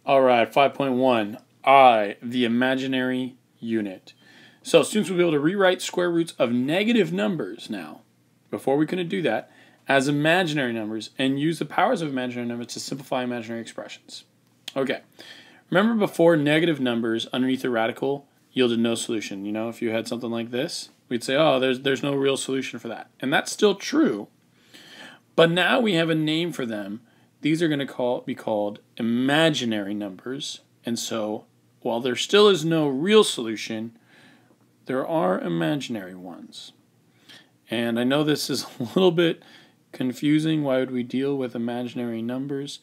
All right, 5.1, I, the imaginary unit. So students will be able to rewrite square roots of negative numbers now, before we couldn't do that, as imaginary numbers and use the powers of imaginary numbers to simplify imaginary expressions. Okay, remember before negative numbers underneath a radical yielded no solution. You know, if you had something like this, we'd say, oh, there's no real solution for that. And that's still true, but now we have a name for them. These are going to be called imaginary numbers. And so, while there still is no real solution, there are imaginary ones. And I know this is a little bit confusing. Why would we deal with imaginary numbers?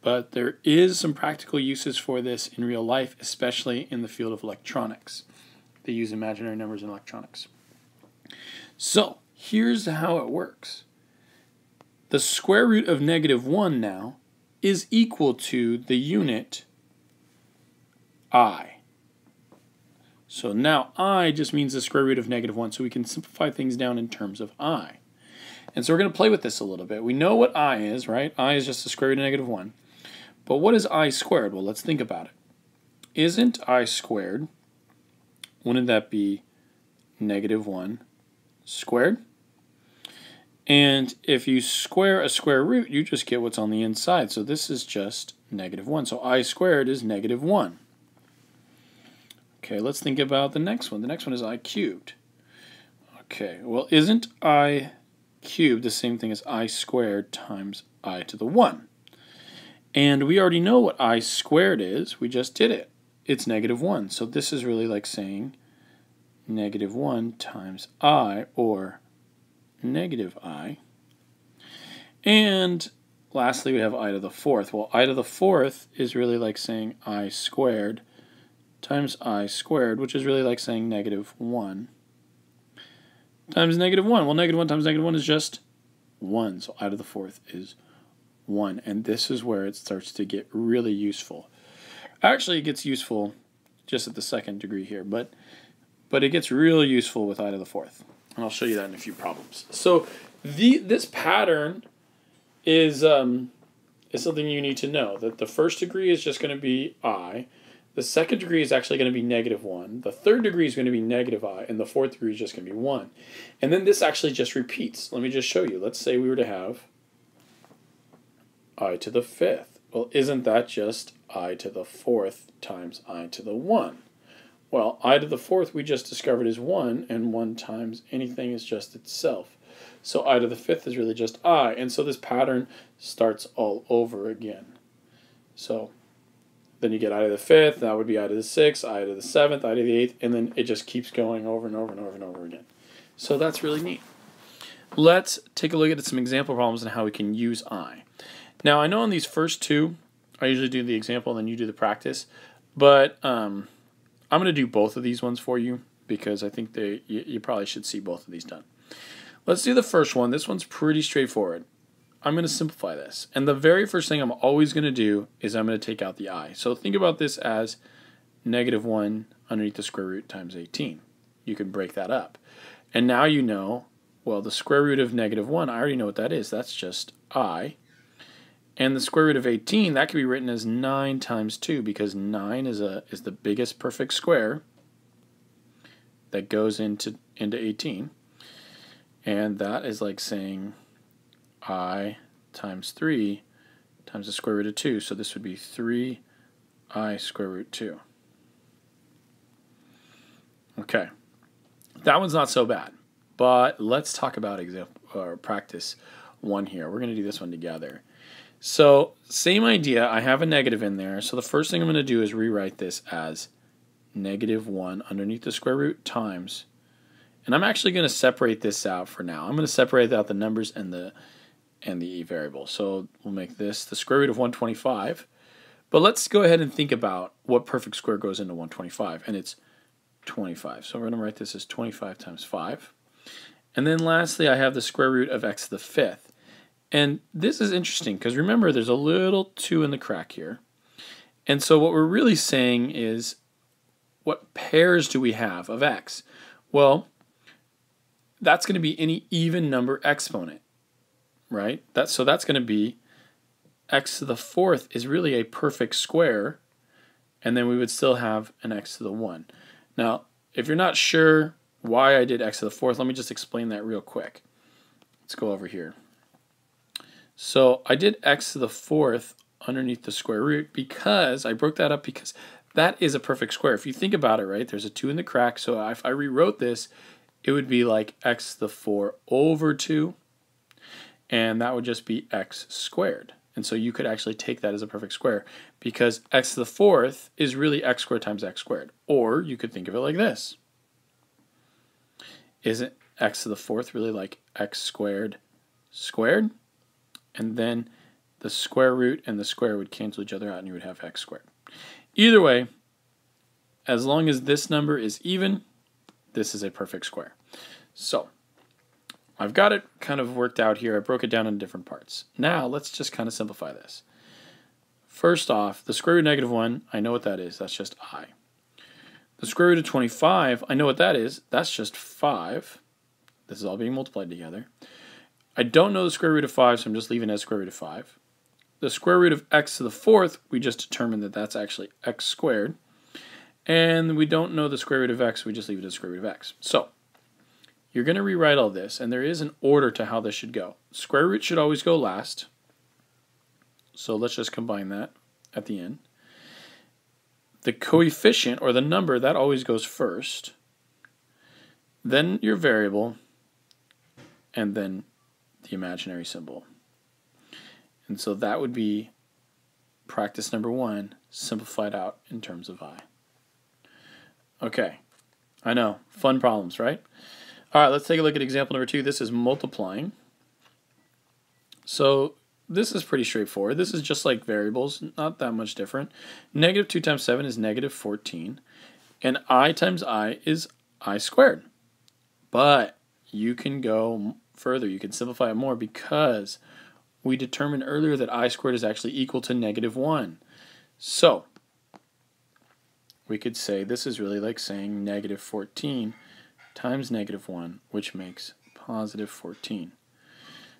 But there is some practical uses for this in real life, especially in the field of electronics. They use imaginary numbers in electronics. So, here's how it works. The square root of -1 now is equal to the unit I. So now I just means the square root of -1, so we can simplify things down in terms of I. And so we're going to play with this a little bit. We know what I is, right? I is just the square root of -1. But what is I squared? Well, let's think about it. Isn't I squared, wouldn't that be -1 squared? And if you square a square root, you just get what's on the inside. So this is just -1. So I squared is -1. Okay, let's think about the next one. The next one is I cubed. Okay, well, isn't I cubed the same thing as I squared times I to the 1? And we already know what I squared is. We just did it. It's -1. So this is really like saying -1 times I, or -I. And lastly, we have I to the 4th. Well, I to the 4th is really like saying I squared times I squared, which is really like saying -1 times -1. Well, -1 times -1 is just 1. So I to the 4th is 1. And this is where it starts to get really useful. Actually, it gets useful just at the second degree here, but it gets real useful with I to the 4th. And I'll show you that in a few problems. So this pattern is something you need to know, that the first degree is just going to be I. The second degree is actually going to be -1. The third degree is going to be -I. And the fourth degree is just going to be 1. And then this actually just repeats. Let me just show you. Let's say we were to have I to the 5th. Well, isn't that just I to the 4th times I to the 1? Well, I to the 4th we just discovered is 1, and 1 times anything is just itself. So I to the 5th is really just I, and so this pattern starts all over again. So then you get I to the 5th, that would be I to the 6th, I to the 7th, I to the 8th, and then it just keeps going over and over and over and over again. So that's really neat. Let's take a look at some example problems and how we can use I. Now, I know on these first two, I usually do the example and then you do the practice, but I'm going to do both of these ones for you because I think you probably should see both of these done. Let's do the first one. This one's pretty straightforward. I'm going to simplify this. And the very first thing I'm always going to do is I'm going to take out the I. So think about this as -1 underneath the square root times 18. You can break that up. And now you know, well, the square root of -1, I already know what that is. That's just I. And the square root of 18, that can be written as 9 times 2 because 9 is the biggest perfect square that goes into 18. And that is like saying I times 3 times the square root of 2. So this would be 3I square root 2. Okay. That one's not so bad. But let's talk about practice one here. We're going to do this one together. So same idea. I have a negative in there. So the first thing I'm going to do is rewrite this as -1 underneath the square root times. And I'm actually going to separate this out for now. I'm going to separate out the numbers and the variable. So we'll make this the square root of 125. But let's go ahead and think about what perfect square goes into 125. And it's 25. So we're going to write this as 25 times 5. And then lastly, I have the square root of x to the 5th. And this is interesting because remember there's a little 2 in the crack here. And so what we're really saying is, what pairs do we have of x? Well, that's going to be any even number exponent, right? So that's going to be x to the fourth is really a perfect square, and then we would still have an x to the 1. Now, if you're not sure why I did x to the fourth, let me just explain that real quick. Let's go over here. So I did x to the fourth underneath the square root because I broke that up because that is a perfect square. If you think about it, right, there's a 2 in the crack, so if I rewrote this, it would be like x to the 4 over 2, and that would just be x squared. And so you could actually take that as a perfect square because x to the fourth is really x squared times x squared. Or you could think of it like this. Isn't x to the fourth really like x squared squared? And then the square root and the square would cancel each other out and you would have x squared. Either way, as long as this number is even, this is a perfect square. So I've got it kind of worked out here. I broke it down into different parts. Now let's just kind of simplify this. First off, the square root of -1, I know what that is. That's just I. The square root of 25, I know what that is. That's just 5. This is all being multiplied together. I don't know the square root of 5, so I'm just leaving it as square root of 5. The square root of x to the fourth, we just determined that that's actually x squared. And we don't know the square root of x, we just leave it as square root of x. So you're going to rewrite all this, and there is an order to how this should go. Square root should always go last. So let's just combine that at the end. The coefficient, or the number, that always goes first. Then your variable, and then the imaginary symbol. And so that would be practice number 1, simplified out in terms of I. Okay, I know, fun problems, right? All right, let's take a look at example number 2. This is multiplying. So this is pretty straightforward. This is just like variables, not that much different. Negative 2 times 7 is negative 14. And I times I is I squared. But you can go further. You can simplify it more because we determined earlier that I squared is actually equal to -1. So we could say this is really like saying negative 14 times -1, which makes positive 14.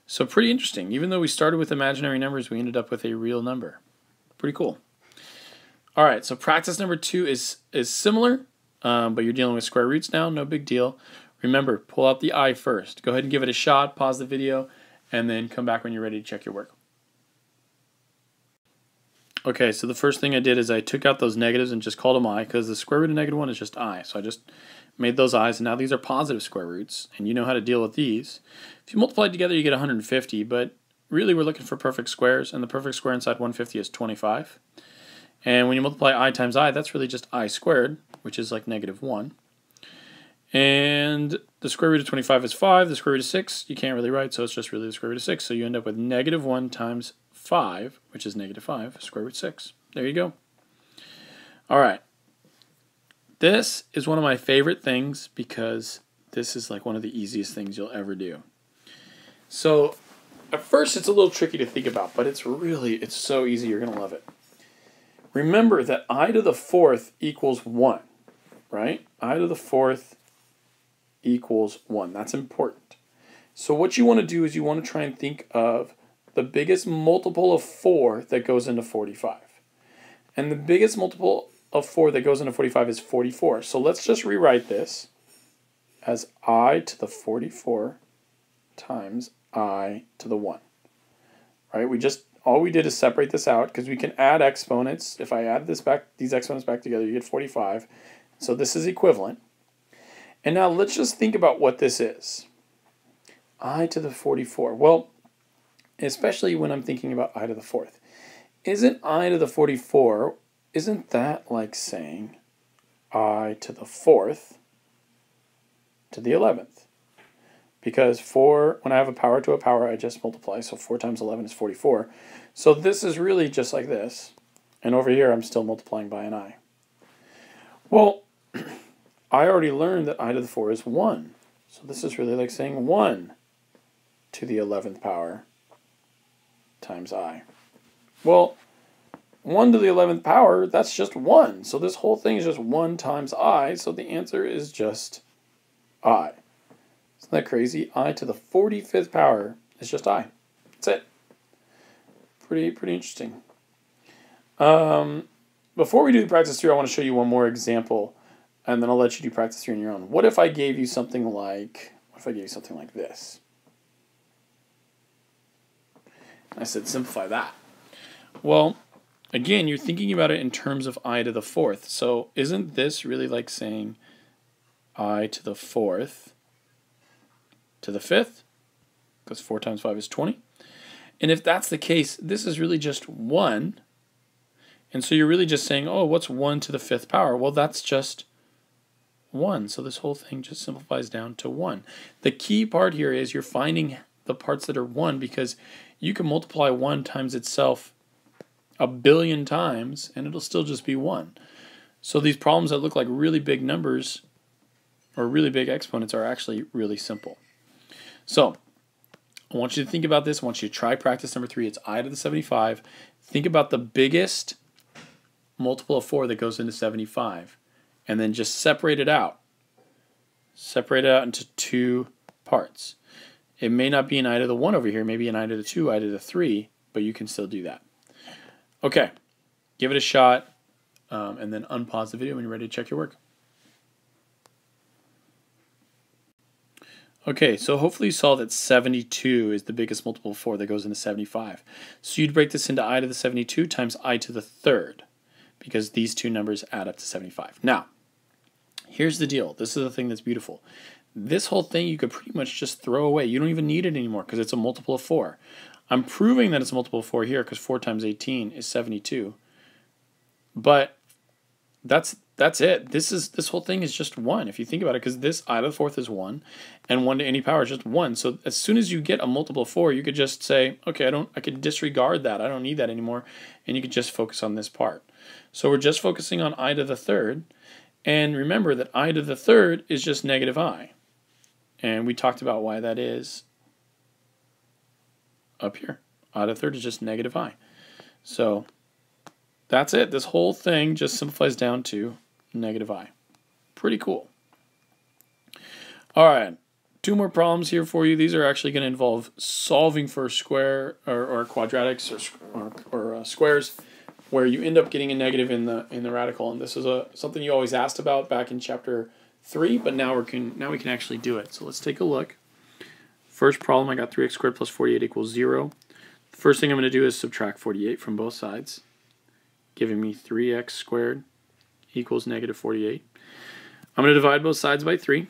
So pretty interesting. Even though we started with imaginary numbers, we ended up with a real number. Pretty cool. All right, so practice number 2 is similar, but you're dealing with square roots now. No big deal. Remember, pull out the I first. Go ahead and give it a shot, pause the video, and then come back when you're ready to check your work. Okay, so the first thing I did is I took out those negatives and just called them I, because the square root of -1 is just I. So I just made those i's, and now these are positive square roots, and you know how to deal with these. If you multiply together, you get 150, but really we're looking for perfect squares, and the perfect square inside 150 is 25. And when you multiply I times I, that's really just I squared, which is like -1. And the square root of 25 is 5. The square root of 6, you can't really write, so it's just really the square root of 6. So you end up with -1 times 5, which is -5, square root 6. There you go. All right. This is one of my favorite things because this is like one of the easiest things you'll ever do. So at first it's a little tricky to think about, but it's so easy. You're going to love it. Remember that I to the fourth equals 1, right? I to the fourth equals 1. That's important. So what you want to do is you want to try and think of the biggest multiple of 4 that goes into 45. And the biggest multiple of 4 that goes into 45 is 44. So let's just rewrite this as I to the 44 times I to the 1. Right? All we did is separate this out because we can add exponents. If I add these exponents back together, you get 45. So this is equivalent. And now let's just think about what this is. I to the 44. Well, especially when I'm thinking about I to the fourth. Isn't I to the 44, isn't that like saying I to the fourth to the 11th? Because 4, when I have a power to a power, I just multiply. So 4 times 11 is 44. So this is really just like this. And over here, I'm still multiplying by an I. Well, I already learned that I to the 4 is 1. So this is really like saying 1 to the 11th power times I. Well, 1 to the 11th power, that's just 1. So this whole thing is just 1 times I. So the answer is just I. Isn't that crazy? I to the 45th power is just I. That's it. pretty interesting. Before we do practice 3, I want to show you one more example, and then I'll let you do practice 3 on your own. What if I gave you something like this? I said simplify that. Well, again, you're thinking about it in terms of I to the 4th. So isn't this really like saying I to the 4th to the 5th? Because 4 times 5 is 20. And if that's the case, this is really just 1. And so you're really just saying, oh, what's 1 to the 5th power? Well, that's just 1. So this whole thing just simplifies down to 1. The key part here is you're finding the parts that are 1, because you can multiply 1 times itself a billion times and it'll still just be 1. So these problems that look like really big numbers or really big exponents are actually really simple. So I want you to think about this. I want you to try practice number 3. It's I to the 75. Think about the biggest multiple of 4 that goes into 75, and then just separate it out. Separate it out into 2 parts. It may not be an I to the 1 over here, maybe an I to the 2, I to the 3, but you can still do that. Okay, give it a shot, and then unpause the video when you're ready to check your work. Okay, so hopefully you saw that 72 is the biggest multiple of 4 that goes into 75. So you'd break this into I to the 72 times I to the 3rd, because these two numbers add up to 75. Now, here's the deal. This is the thing that's beautiful. This whole thing you could pretty much just throw away. You don't even need it anymore because it's a multiple of 4. I'm proving that it's a multiple of 4 here because 4 times 18 is 72. But that's it. This whole thing is just 1 if you think about it, because this I to the 4th is 1 and 1 to any power is just 1. So as soon as you get a multiple of 4, you could just say, okay, I could disregard that. I don't need that anymore, and you could just focus on this part. So we're just focusing on I to the 3rd, and remember that I to the 3rd is just negative I. And we talked about why that is up here. I to the 3rd is just negative I. So that's it. This whole thing just simplifies down to negative I. Pretty cool. All right, 2 more problems here for you. These are actually going to involve solving for square or quadratics or squares, where you end up getting a negative in the radical. And this is something you always asked about back in chapter 3, but now we can actually do it. So let's take a look. First problem, I got 3x squared plus 48 equals 0. The first thing I'm going to do is subtract 48 from both sides, giving me 3x squared equals negative 48. I'm going to divide both sides by 3,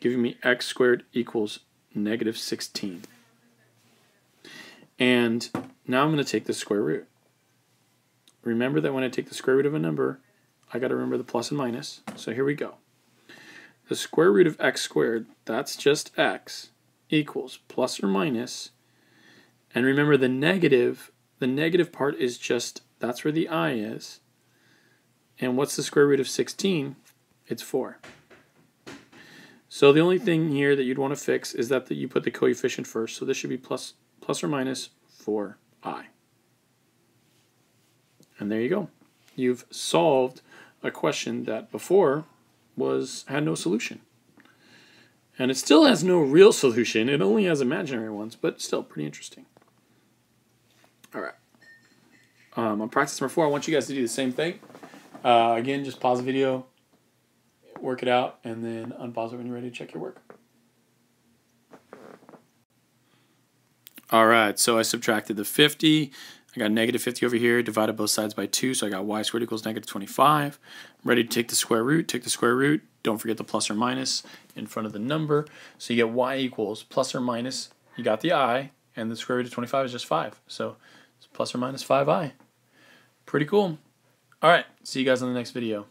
giving me x squared equals negative 16. And now I'm going to take the square root. Remember that when I take the square root of a number, I got to remember the plus and minus. So here we go. The square root of x squared, that's just x, equals plus or minus. And remember the negative part is just, that's where the I is. And what's the square root of 16? It's 4. So the only thing here that you'd want to fix is that you put the coefficient first. So this should be plus or minus 4i. And there you go. You've solved a question that before had no solution. And it still has no real solution. It only has imaginary ones, but still pretty interesting. All right. On practice number 4, I want you guys to do the same thing. Again, just pause the video, work it out, and then unpause it when you're ready to check your work. All right, so I subtracted the 50. I got negative 50 over here, divided both sides by 2, so I got y squared equals negative 25. I'm ready to take the square root. Take the square root. Don't forget the plus or minus in front of the number. So you get y equals plus or minus. You got the I, and the square root of 25 is just 5. So it's plus or minus 5i. Pretty cool. All right, see you guys on the next video.